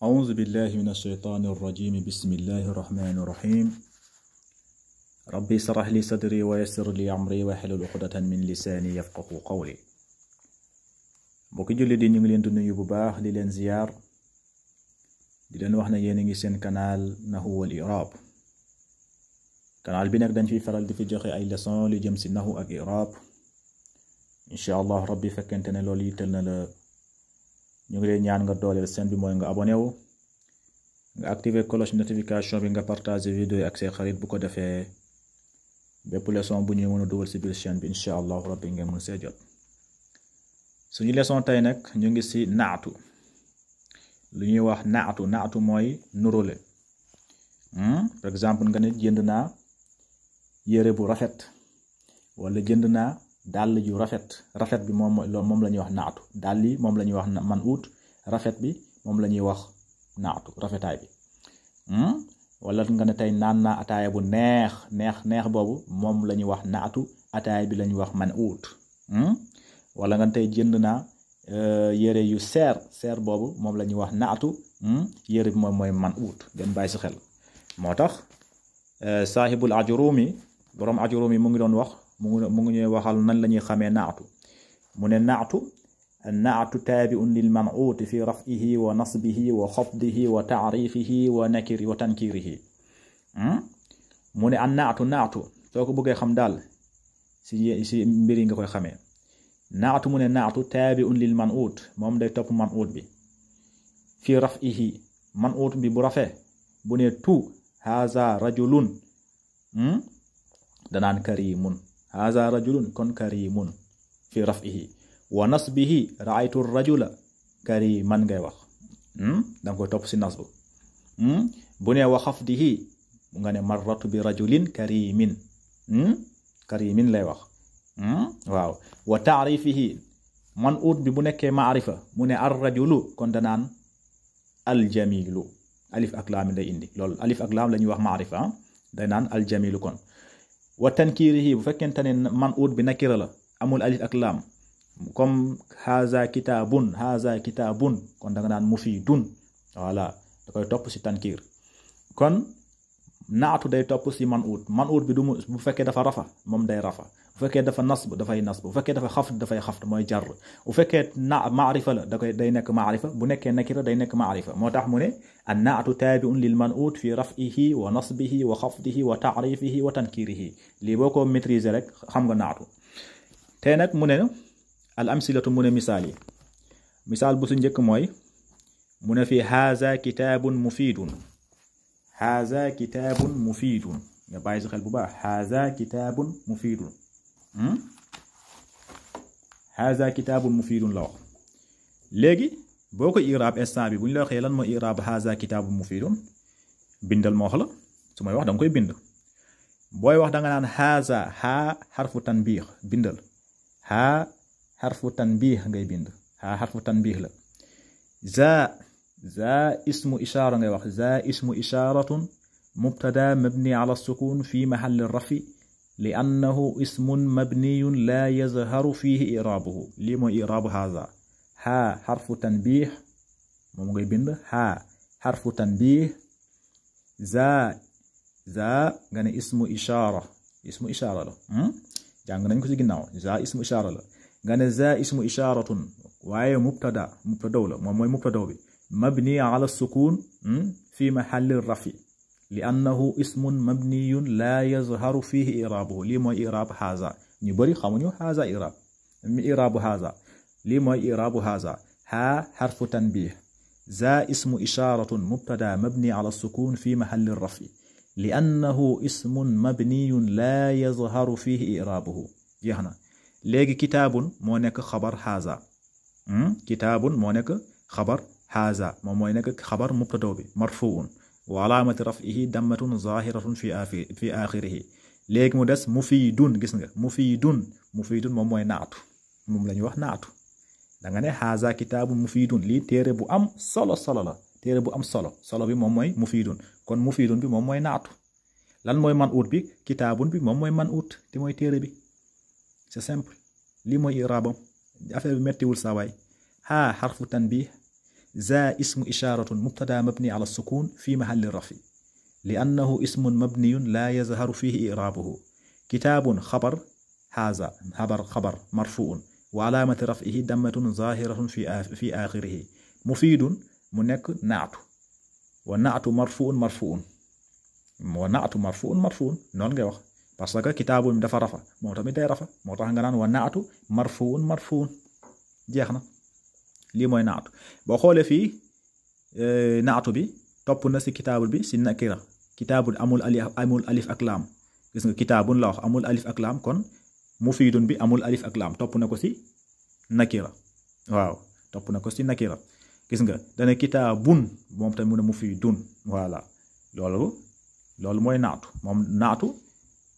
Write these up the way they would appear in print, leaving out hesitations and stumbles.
أعوذ بالله من الشيطان الرجيم بسم الله الرحمن الرحيم ربي اشرح لي صدري ويسر لي أمري واحلل عقدة من لساني يفقهوا قولي mbokki julli di ñu ngi leen di nuyu bu baax di leen ziyaar di leen wax na yéen a ngi seen canal Nahwu wal I'rab canal bi nag dañ fiy faral di fi joxe ay leçon li jëm si nahwu ak i'rab incha allah rabbi fekkente ne loolu yitteel na la ñu ngi leen ñaan nga dooleel seen bi mooy nga abonné wu nga activer cloche notification bi nga partager vidéo yi ak say xarit bu ko defee bépp leçon bu ñuy mën a dugal si biir chaîne bi incha allah rabbi ngeen mën see jot suñu leçon tey nag ñu ngi si naatu lu ñuy wax naatu mooy nurole par exemple nga ne jënd naa yére bu rafet wala jënd naa dàll ju rafet bi moom la ñuy wax naatu dàll yi moom la ñuy wax man ut rafet bi moom la ñuy wax naatu rafetaay bi wala nga ne tey naan naa ataaya bu neex boobu moom la ñuy wax naatu ataaya bi la ñuy wax man ut wala nga tey jënd naa yére yu seer boobu moom la ñuy wax naatu yére bi moom mooy man ut ngeen bàyyi si xel moo tax saahibul ajurumi borom ajurumi mu ngi doon wax mu ngi ñuy waxal nan la ñuy xamee naatu mu ne naatu taabiun lil man'uut fi raf'ihi wa nasbihi wa xafdihi wa taarifihi wa nakiri wa tankirihi mu ne an naatu soo ko bëggee xam daal si mbir yi nga koy xamee naatu mu ne naatu taabiun lil man'uut moom day topp man'uut bi fi raf'ihi man'uut bi bu rafee bu ne tu haza rajulun danaan karimun haza rajulun kon karimun fi raf'ihi wa nasbihi ra'aytu rajula kariman ngay wax danga koy topp si nasbu bu ne wa xafdihi nga ne marratu bi rajulin karimin lay wax waaw wa taarifihi man ut bi bu nekkee maarifa mu ne ar rajulu kon danaan aljamilu alif ak laam day indi loolu alif ak laam la ñuy wax maarifa day naan aljamilu kon wa tankirihi bu fekkente ne man ut bi nakira la amul alif ak laam comme haza kitabun kon da nga naan mufidun voilà da koy topp si tankir kon naatu day topp si man ut bi du mu bu fekkee dafa rafa moom day rafa bu fekkee dafa nasb dafay nasb bu fekkee dafa xafd dafay xafd mooy jar bu fekkee maarifa la day nekk maarifa bu nekkee nakira day nekk maarifa moo tax mu ne an naatu taabiun lil man'ut fi raf'ihi wa nasbihi wa xafdihi wa taarifihi wa tankirihi lii boo ko maîtriser rek xam nga naatu te nag mu ne al amsilatu mu ne misaal bu su njëkk mooy mu ne fi haza kitaabun mufidun nga bàyyi si xel bu baax haza kitaabun mufidun la wax léegi boo ko iraab instant bi bu ñu la waxee lan mooy iraab haza kitaabun mufidun bindal moo wax la su may wax danga koy bind booy wax danga naan haza haa xarfu tanbiix bindal haa xarfu tanbiix ngay bind haa xarfu tanbiix la za ismu ishaara ngay wax za ismu ishaaratun mubtada mabni ala sukun fi mahalli rafi li annahu ismun mabniyun la yazharu fihi iraabuhu lii mooy iraabu haza haa xarfu tanbiix moom ngay bind haa xarfu tanbiix za nga ne ismu ishaara la jàng nañ ko ci ginnaaw za ismu ishaara la nga ne za ismu ishaaratun waaye mubtadaw la moom mooy mubtadaw bi mabni ala sukun fi mahalli rafi li annahu ismun mabniyun la yazharu fihi iraabuhu lii mooy iraab haza ñu bari xamuñu haza iraabu haza lii mooy iraabu haza haa xarfu tanbih za ismu ishaaratun mubtada mabni ala sukun fi mahalli rafi li annahu ismun mabniyun la yazharu fihi iraabuhu jeex na léegi kitaabun moo nekk xabar haza kitaabun moo nekk xabar haza moom mooy nekk xabar mubtadaw bi marfuun wa alaamati raf'ihi dammatun zahiratun fi axirihi léegi mu des mufidun gis nga mufidun moom mooy naatu moom la ñuy wax naatu da nga ne haza kitaabun mufidun lii téere bu am solo la téere bu am solo bi moom mooy mufidun kon mufidun bi moom mooy naatu lan mooy man ut bi kitaabun bi moom mooy man ut te mooy téere bi c'est simple lii mooy iraabam affaire bi mettiwul saa waay haa xarfu tanbih ذا اسم إشارة مبتدا مبني على السكون في محل الرفع لأنه اسم مبني لا يظهر فيه إعرابه. كتاب خبر، هذا خبر مرفوع وعلامة رفعه ضمة ظاهرة في آخره. مفيد منك نعت، والنعت مرفوع noonu ngay wax parce que kitaabun dafa rafa moo tamit day rafa moo tax nga naan wa naatu marfuun jeex na. lii mooy naatu. boo xoolee fii naatu bi topp na si kitaabul bi si nakira. kitaabul amul alif ak laam, gis nga kitaabun la wax amul alif ak laam, kon mufiidun bi amul alif ak laam, topp na ko si nakira. waaw topp na ko si nakira. gis nga dana kitaabun moom tamit mu ne mufiidun. voilà loolu mooy naatu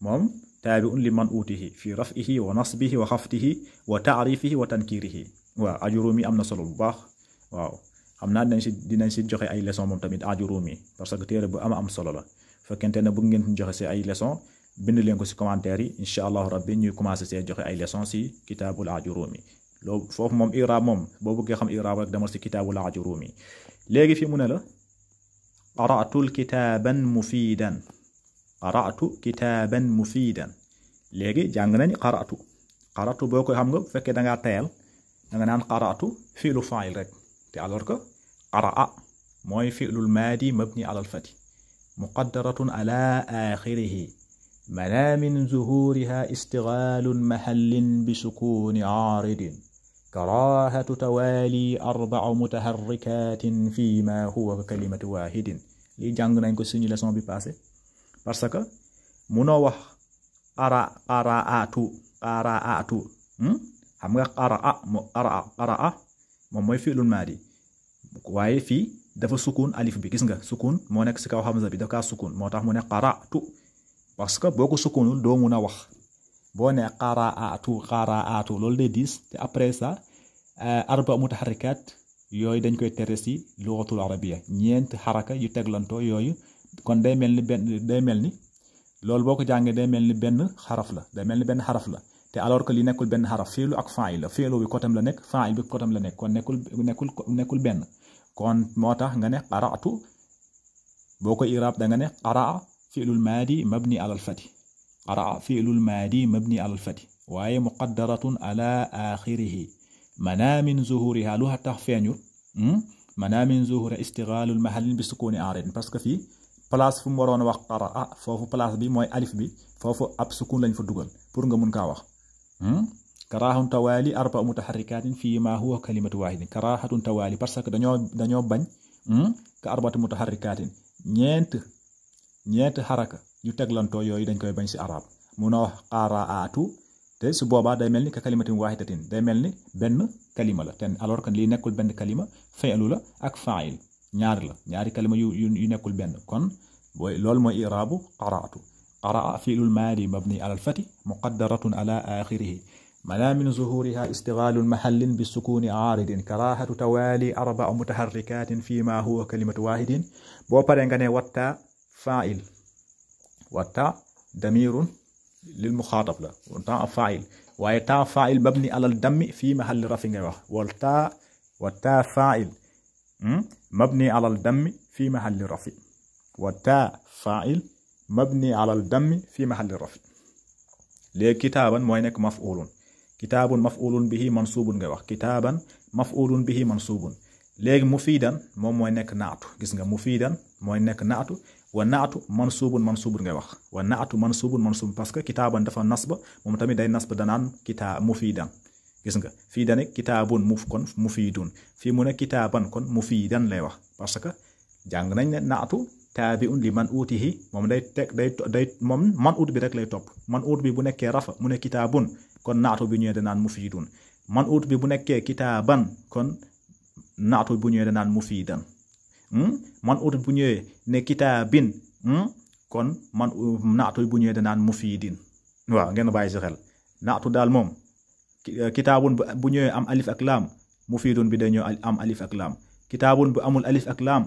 moom taabi'un li man uutihi fi raf'ihi wa nasbihi wa xafdihi wa taarifihi wa tankirihi. waaw Ajurumi am na solo bu baax. waaw xam naa dinañ si joxe ay leçon moom tamit Ajurumi parce que téere bu am solo la. fekkente ne bëgg ngeen joxe si ay leçon bind leen ko si commentaire yi incha allahu rabbi ñuy commencé see joxe ay leçon si kitaabul Ajurumi. loolu foofu moom iraab moom boo bëggee xam iraab rek demal si kitaabul Ajurumi. léegi fii mu ne la qara'tu kitaaban mufiidan. léegi jàng nañ qara'tu boo koy xam nga bu fekkee da ngaa tayal da nga naan qara'tu fi'lu fa'il rek te alors que qara'a mooy fi'lul maadi mabni ala al-fathi muqaddaratun ala aaxirihi mana min zuhuriha istighlaalun mahallin bi sukuuni aaridin karaahatu tawaali arba'a mutaharrikaatin fiima huwa kalimatu waahidin. lii jàng nañ ko suñu leçon bi passé parce que munoo wax qaraatu xam nga qaraa moom mooy fi'lul maadi waaye fii dafa sukun alif bi, gis nga sukun moo nekk si kaw hamza bi dafa sukun moo tax mu ne qaraatu parce que boo ko sukunul doo mun a wax. boo ne qaraatu loolu day diis te après ça arba mutaharrikat yooyu dañ koy tere si lugatul arabia, ñeent xaraka yu teglantoo yooyu kon day mel ni loolu boo ko jàngee day mel ni benn xaraf la te alors que li nekkul benn xaraf fiilu ak fa'il la. fiilu bi kotam la nekk, fa'il bi kotam la nekk, kon nekkul benn. kon moo tax nga ne qara'tu boo ko iraab da nga ne qara'a fi'lul maadi mabni ala al-fathi waaye muqaddaratun ala aaxirihi mana min zuhuriha lu tax feeñu mana min zuhuri istighlaalul mahallin bi sukuuni aaridin parce que fii place fu mu waroon wax qara'a foofu place bi mooy alif bi foofu ab sukun lañ fa dugal pour nga mun kaa wax. karahatun tawaali arba mutaharrikatin fii ma huwa kalimatu waahidin. karahatun tawaali parce que dañoo bañ ka arbatu mutaharrikatin ñeent xaraka yu teglantoo yooyu dañ koy bañ si arab. mun a wax qaraatu te su boobaa day mel ni ka kalimatin waahidatin, day mel ni benn kalima la te alors que lii nekkul benn kalima, fi'lu la ak fa'il ñaari kalima yu nekkul benn. kon booy loolu mooy iraabu qaraatu. qara'a fi'lul maadi mabni ala al-fathi muqaddaratun ala aaxirihi mana min zuhuriha istighlaalun mahallin bi sukuuni aaridin karaahatu tawaali arba'a mutaharrikatin fii ma huwa kalimatu waahidin. boo paree nga ne watta fa'il, watta damirun lil muxaatab la ta fa'il waaye ta fa'il mabni ala al-dammi fii mahalli rafi ngay wax watta fa'il mabni ala al-dammi fii mahalli rafi watta fa'il mabni ala al-dammi fii mahalli rafi. léegi kitaaban mooy nekk kitaabun maf'ulun bihi mansubun ngay wax kitaaban maf'ulun bihi mansubun. léegi mufiidan moom mooy nekk naatu, gis nga mufiidan mooy nekk naatu wa naatu mansubun ngay wax wa naatu mansubun parce que kitaaban dafa nasba moom tamit day nasba danaan mufiidan. gis nga fii dane kitaabun kon mufiidun, fii mu ne kitaaban kon mufiidan lay wax parce que jàng nañ ne naatu taabi'un li man uutihi moom day moom man uut bi rek lay topp. man uut bi bu nekkee rafa mu ne kitaabun kon naatu bi ñëwee danaan mufiidun. man uut bi bu nekkee kitaaban kon naatu bu ñëwee danaan mufiidan. man uut bu ñëwee ne kitaabin kon naatu bu ñëwee danaan mufiidin. waaw ngeen bàyyi si xel naatu daal moom kitaabun bu ñëwee am alif ak laam mufiidun bi day ñëw am alif ak laam. kitaabun bu amul alif ak laam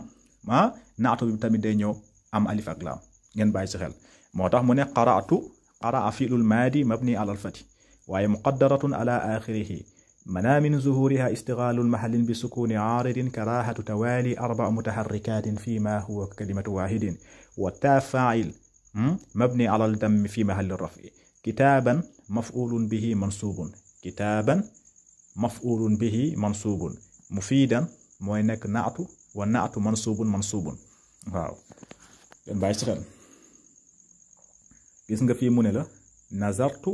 naatu bi tamit day ñëw am alif ak laam, ngeen bàyyi si xel. moo tax mu ne qara'a fi'lul maadi mabni ala al-fathi waaye muqaddaratun ala aaxirihi منع من ظهورها استغلال المحل بسكون عارض كراهة توالي 4 متحركات فيما هو كلمة واحد. والتاء فاعل مبني على الضم في محل الرفع. كتابا مفعول به منصوب. كتابا مفعول به منصوب. مفيدا mooy nekk naatu wa naatu mansubun waaw ngeen bàyyi ci xel gis nga fii mu ne la nazartu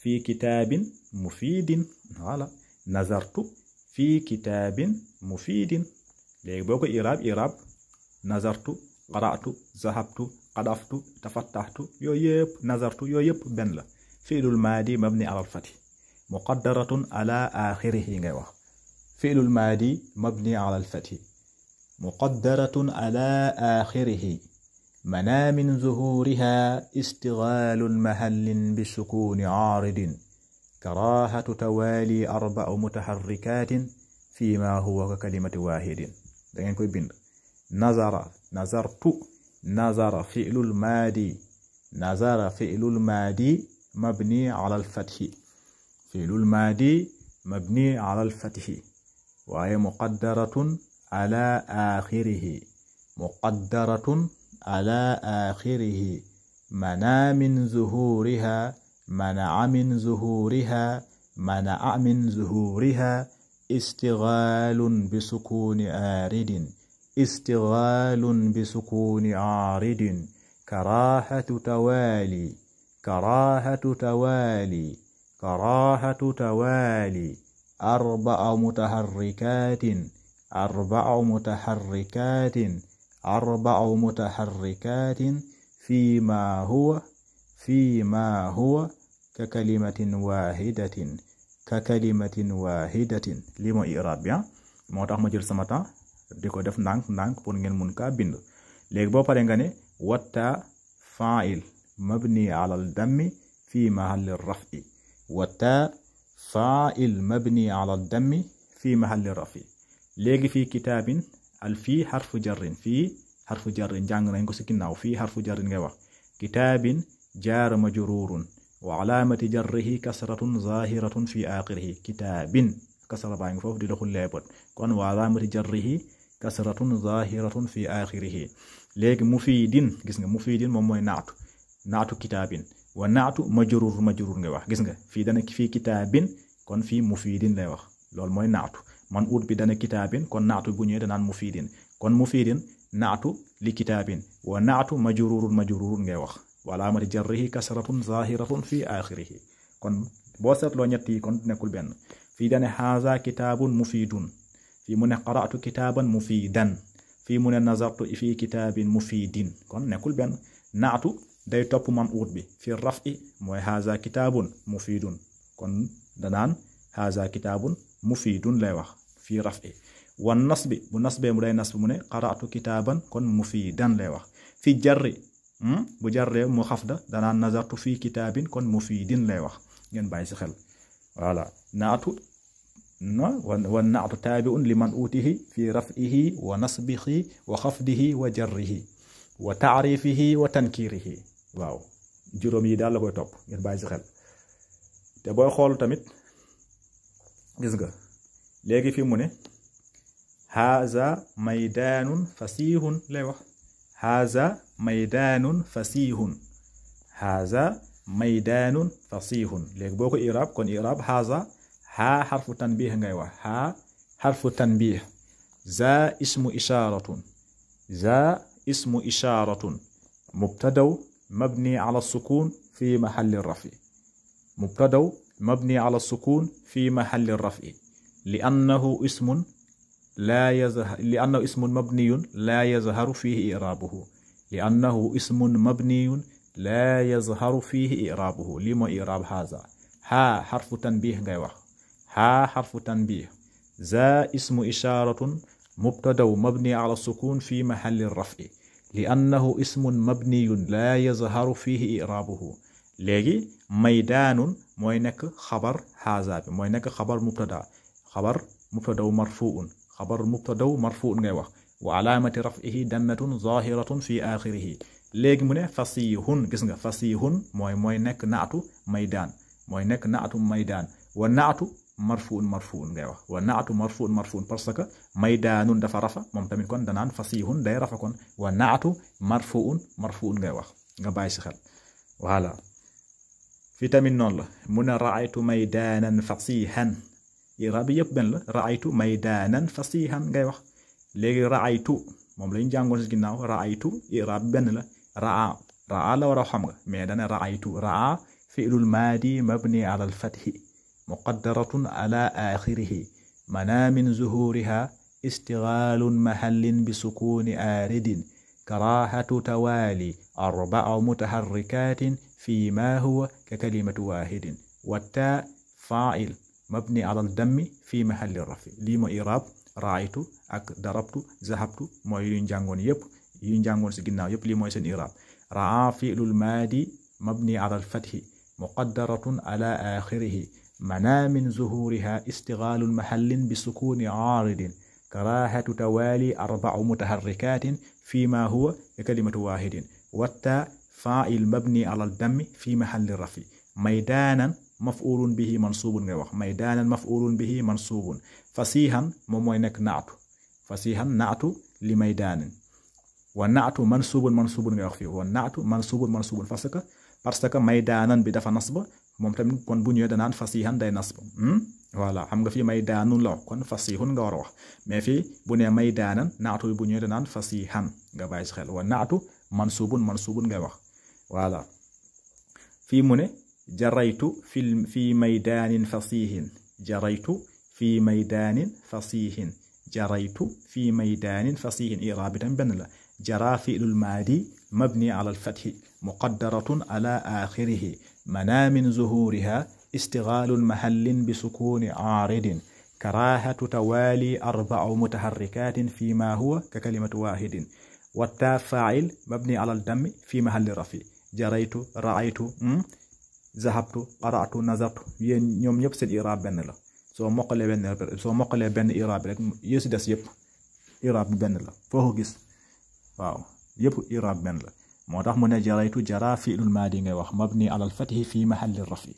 fii kitaabin mufiidin voilà nazartu fii kitaabin mufiidin léegi boo ko iraab nazartu qara'tu zahabtu qadaftu tafattahtu yooyu yëpp nazartu yooyu yëpp benn la fi'lul maadi mabni ala al-fath muqaddaratun ala aaxirihi ngay wax فعل الماضي مبني على الفتح مقدرة على آخره منع من ظهورها استغلال محل بسكون عارض كراهة توالي 4 متحركات فيما هو ككلمة واحد دعين كوي بند نظرت نظر فعل الماضي مبني على الفتح فعل الماضي مبني على الفتح وهي مقدرة على آخره منع من ظهورها استغلال بسكون عارض كراهة توالي 4 متحركات فيما هو ككلمة واحدة لما إعراب يا moo tax ma jël sama temps di ko def ndànk pour ngeen mun kaa bind léegi boo paree nga ne watta fa'il mabni ala al-dammi fi mahalli raf'i watta fa'il mabni ala al-dammi fi mahalli raf'i léegi fii kitaabin al fii xarfu jarrin jàng nañ ko si ginnaaw fii xarfu jarrin ngay wax kitaabin jaar majruurun wa alaamati jarrihi kasratun zahiratun fi aaxirihi kitaabin kasra baa ngi foofu di doxul leebot kon wa alaamati jarrihi kasratun zahiratun fi aaxirihi léegi mufiidin gis nga mufiidin moom mooy naatu kitaabin wa naatu majruur ngay wax gis nga fii dana fii kitaabin kon fii mufiidin lay wax loolu mooy naatu man ut bi dana kitaabin kon naatu bu ñëwee danaan mufiidin kon mufiidin naatu li kitaabin wa naatu majruurun ngay wax wa alaamati jarrihi kasratun zahiratun fi aaxirihi kon boo seetloo ñett yi kon nekkul benn fii dane haza kitaabun mufiidun fii mu ne qara'tu kitaaban mufiidan fii mu ne nazartu fii kitaabin mufiidin kon nekkul benn naatu day topp man ut bi fi raf'i mooy haza kitaabun mufiidun kon danaan haza kitaabun mufiidun lay wax fi raf'i wan nasbi bu nasbee mu day nasb mu ne qara'tu kitaaban kon mufiidan lay wax fi jarri bu jarree mu xafda danaan nazartu fi kitaabin kon mufiidin lay wax ngeen bàyyi si xel voilà naatu wa naatu taabi'un liman utihi fi raf'ihi wa nasbihi wa xafdihi wa jarrihi wa ta'rifihi wa tankirihi waaw juróom yi daal la koy topp ngeen bàyyi si xel te booy xool tamit gis nga léegi fi mu ne haza maydaanun fasihun lay wax haza maydaanun fasihun léegi boo ko iraab kon iraab haza haa xarfu tanbih ngay wax haa xarfu tanbih za ismu isharatun mubtadaw mabni ala sukun fi mahalli rafi في محل الرفع لأنه اسم مبني لا يظهر فيه إعرابه لما إعراب هذا ها حرف تنبيه ngay wax ها حرف تنبيه ذا اسم إشارة مبتدأ مبني على السكون في محل الرفع لأنه اسم مبني لا يظهر فيه إعرابه léegi maydaanun mooy nekk xabar haza bi mooy nekk xabar mubtadaw marfuun ngay wax wa alaamati raf'ihi dammatun zahiratun fi aaxirihi léegi mu ne fasihun gis nga fasihun mooy nekk naatu maydaan wa naatu marfuun ngay wax wa naatu marfuun parce que maydaanun dafa rafa moom tamit kon danaan fasihun day rafa kon wa naatu marfuun ngay wax nga bàyyi si xel voilà fi tamit noonu la mu ne raaytu maydaanan fasihan iraab yëpp benn la raaytu maydaanan fasihan ngay wax léegi raaytu moom lañu jàngoon si ginnaaw raaytu iraab benn la raa la war a xam nga mais dana raaytu raa fi'lul maadi mabni ala al-fathi muqaddaratun ala axirihi mana min zuhuriha istighalun mahallin bi sukuni aridin karahatu tawali arba'u mutaharrikatin fi ma huwa ka kalimatu wahidin watta fa'il mabni ala al-dammi fi mahalli rafi lii mooy iraab raaytu ak darabtu zahabtu mooy yu njàngoon yëpp yu njàngoon si ginnaaw yëpp lii mooy seen iraab raa fi'lul maadi mabni ala al-fathi muqaddaratun ala axirihi mana min zuhuriha istighalu mahallin bi sukuni aaridin karahatu tawali arba'u mutaharrikatin fi ma huwa ka kalimatu wahidin watta fa'il mabni ala al-dammi fi mahalli rafi maydaanan maf'ulun bihi mansubun ngay wax maydaanan maf'ulun bihi mansubun fasihan moom mooy nekk naatu li maydaanin wa naatu mansubun ngay wax fii wa naatu mansubun parce que maydaanan bi dafa nasba moom tamit kon bu ñëwee danaan fasihan day nasba voilà xam nga fii maydaanun la wax kon fasihun nga war a wax mais fii bu nee maydaanan naatu bi bu ñëwee danaan fasihan nga bàyyi si xel wa naatu mansubun ngay wax voilà fii mu ne jaraytu fi maydaanin fasihin jaraytu fi maydaanin fasihin iraab bi tam benn la jara fi'lul maadi mabni ala al-fathi muqaddaratun ala axirihi mana min zuhuriha istighalu mahallin bi sukuni aaridin karahatu tawali arba'u mutaharrikatin fi ma huwa ka kalimatu wahidin watta fa'il mabni ala al-dammi fi mahalli rafi jaraytu ra'aytu zahabtu qara'tu nazartu yéen ñoom ñëpp seen iraab benn la soo mokkalee benn iraab rek yéesu des yëpp iraab benn la foo ko gis waaw yëpp iraab benn la moo tax mu ne jaraytu jara fi'lul maadi ngay wax mabni ala al-fathi fi mahalli rafi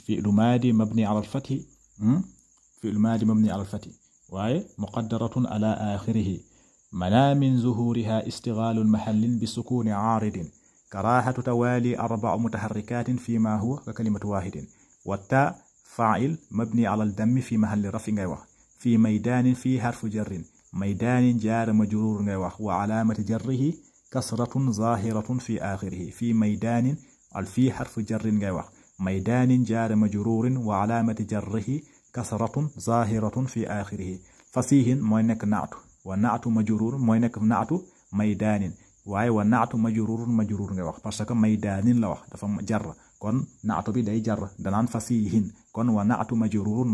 fi'lu maadi mabni ala al-fathi waaye muqaddaratun ala axirihi mana min zuhuriha istighalu mahallin bi sukuni aaridin karahatu tawali arba'u mutaharrikatin fi ma huwa ka kalimatu wahidin watta fa'il mabni ala al-dammi fi mahalli rafi ngay wax fi maydaanin fi harfu jarrin maydaanin jaar majruur ngay wax wa alaamati jarrihi kasratun zahiratun fi axirihi fi maydaanin fi harfu jarrin ngay wax maydaanin jaar majruurin wa alaamati jarrihi kasratun zahiratun fi axirihi fasihin mooy nekk naatu wa naatu majruur mooy nekk naatu maydaanin waaye wa naatu majruur ngay wax parce que maydaanin la wax dafa jar kon naatu bi day jar danaan fasihin kon wa naatu majruur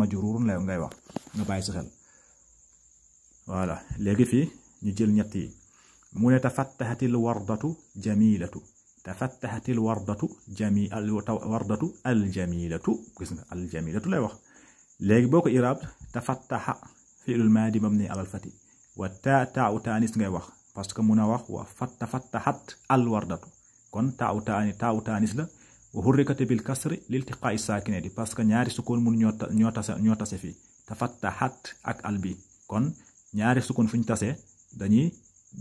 la ngay wax nga bàyyi si xel voilà léegi fii ñu jël ñett yi mu ne tafattahatil wardatu jamilatu aljamilatu gis nga aljamilatu lay wax léegi boo ko iraab tafattaha fi'lul maadi mabni alal fati wa taa'u taanis ngay wax parce que mun a wax wa tafattahat alwardatu kon taa'u taanis la wa hurrikat bil kasri liltiqaa'i saakinati parce que ñaari sukkoon mun ñoo tase fii tafattahat ak albi kon ñaari sukkoon fu ñu tasee dañuy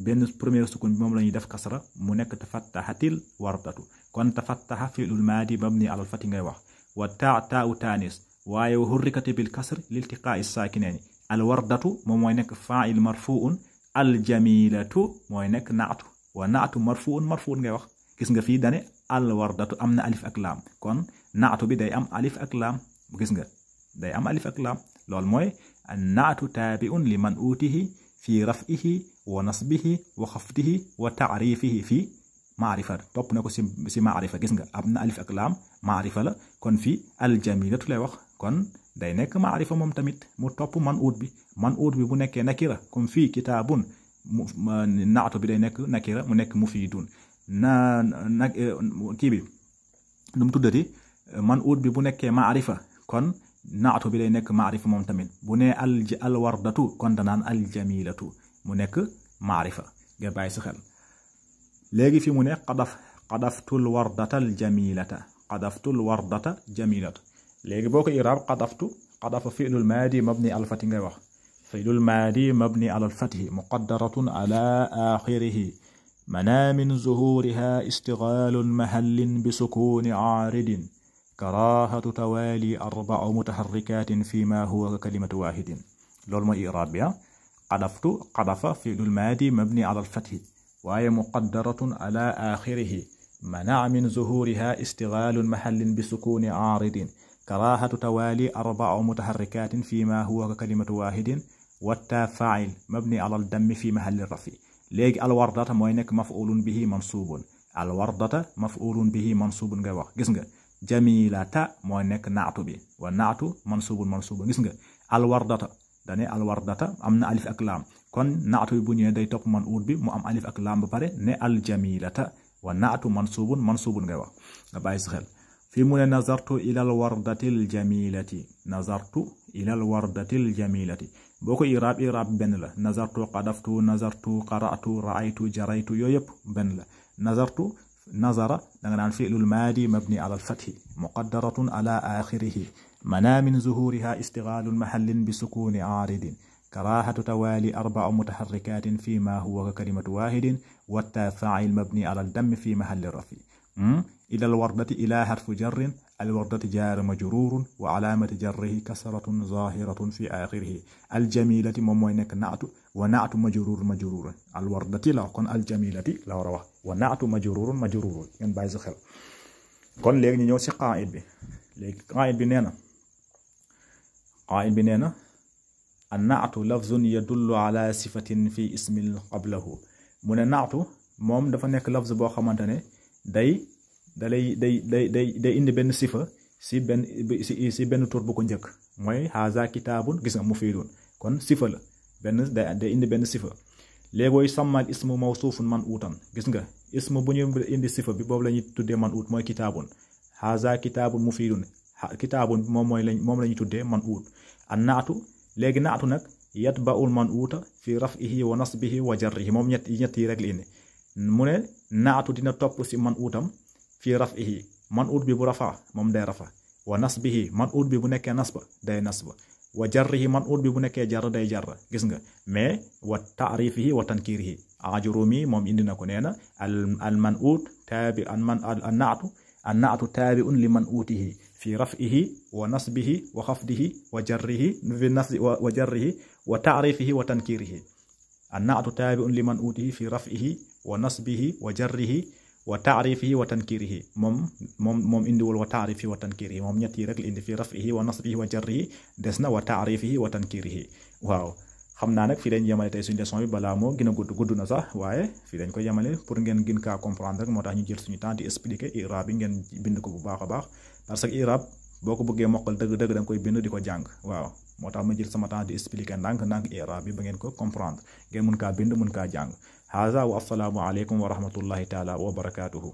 benn premier sukkoon bi moom la ñuy def kasra mu nekk tafattahatil wardatu kon tafattaha fi'lul maadi mabni alal fati ngay wax wa taa'u taanis waaye wa hurrikat bil kasri liltiqaa'i saakinati alwardatu moom mooy nekk fa'il marfu'un aljamilatu mooy nekk naatu wa naatu marfu'un ngay wax gis nga fii dane alwardatu am na alif ak laam kon naatu bi day am alif ak laam gis nga day am alif ak laam loolu mooy naatu taabi'un li man'utihi fi raf'ihi wa nasbihi wa xafdihi wa ta'rifihi fi maarifa topp na ko si maarifa gis nga am na alif ak laam maarifa la kon fii aljamilatu lay wax kon day nekk maarifa moom tamit mu topp man'ut bi bu nekkee nakira comme fii kitaabun naatu bi day nekk nakira mu nekk mufiidun kii bi nu mu tuddati man'ut bi bu nekkee maarifa kon naatu bi day nekk maarifa moom tamit bu nee alwardatu kon danaan aljamilatu mu nekk maarifa nga bàyyi si xel léegi fi mu ne qadaftul wardata aljamilata léegi boo ko iraab قذف فعل الماضي مبني على الفتح ngay wax فعل الماضي مبني على الفتح مقدرة على آخره منع من ظهورها استغلال محل بسكون عارض كراهة توالي 4 متحركات فيما هو كلمة واحد لول ما إعراب بها قذف فعل الماضي مبني على الفتح وهي مقدرة على آخره منع من ظهورها استغلال محل بسكون عارض كراهة توالي 4 متحركات فيما هو كلمة واحد والتاء فاعل مبني على الدم في محل الرفع ليك الوردة موي نيك مفعول به منصوب الوردة مفعول به منصوب ngay wax gis nga jamilata moy nek naatu bi wa naatu mansubun gis nga alwardata dane alwardata amna alif ak lam kon naatu bu ñe day top man uut bi mu am alif ak lam ba pare ne aljamilata wa naatu mansubun ngay wax nga bay sa xel fi mu ne nazartu ila alwardati aljamilati nazartu ila alwardati aljamilati boko irab ben la nazartu qadaftu nazartu qara'tu ra'aytu jaraytu yoyep ben la nazartu نظر دغنا فعل الماضي مبني على الفتح مقدرة على آخره منع من ظهورها استغلال محل بسكون عارض كراهة توالي 4 متحركات فيما هو كلمة واحد والتاء فاعل مبني على الدم في محل الرفع إلى الوردة إلى حرف جر الوردة جار مجرور وعلامة جره كسرة ظاهرة في آخره الجميلة موي نك نعت ونعت مجرور الوردة لا كون الجميلة لا ورا ونعت مجرور ين بايز خل كون ليك ني نيو سي قاعده بي ليك قاعده بي نينا النعت لفظ يدل على صفة في اسم قبله من نعت موم دا فا نيك لفظ بو خامتاني day indi ben sifa si ben tour bu ko ñëk moy haza kitabun gis nga mufidun kon sifa la ben day indi ben sifa legoy samal ismu mawsufun man utan gis nga ismu bu ñu indi sifa bi bobu lañuy tuddé man ut moy kitabun haza kitabun mufidun kitabun mom lañuy tuddé man ut an naatu legi naatu nak yatba'ul man uta fi raf'ihi wa nasbihi wa jarrihi mom ñett yi rek li indi mune naatu dina top ci man utam في رفعه منعوت بي برفع موم داي رفع ونصبه منعوت بي بو نيكي نصب داي نصب وجره منعوت بي بو نيكي جر داي جر غيس nga مي وتعريفه وتنكيره اجرومي موم اندي نكو نينا المنعوت تابع النعت تابع لمنعوته في رفعه ونصبه وخفضه وجره في النصب وجره وتعريفه وتنكيره النعت تابع لمنعوته في رفعه ونصبه وجره وتعريفه وتنكيره مم اندي وتعريفه وتنكيره مم ñetti rek indi fi raf'ihi wa nasbihi wa jarrihi desna wa ta'rifihi wa tankirihi waaw xamna nak fi dañ yamale tay suñu leçon bi bala mo gëna gudd na sax waye fi dañ ko yamale pour ngeen gën ka comprendre rek motax ñu jël suñu temps di expliquer i'rab bi ngeen bind ko bu baaxa baax parce que i'rab boko bëggé mokal deug dang koy bind diko jang waaw motax ma jël sama temps di expliquer ndank i'rab bi ba ngeen ko comprendre ngeen mën ka bind mën ka jang هذا والسلام عليكم ورحمة الله تعالى وبركاته.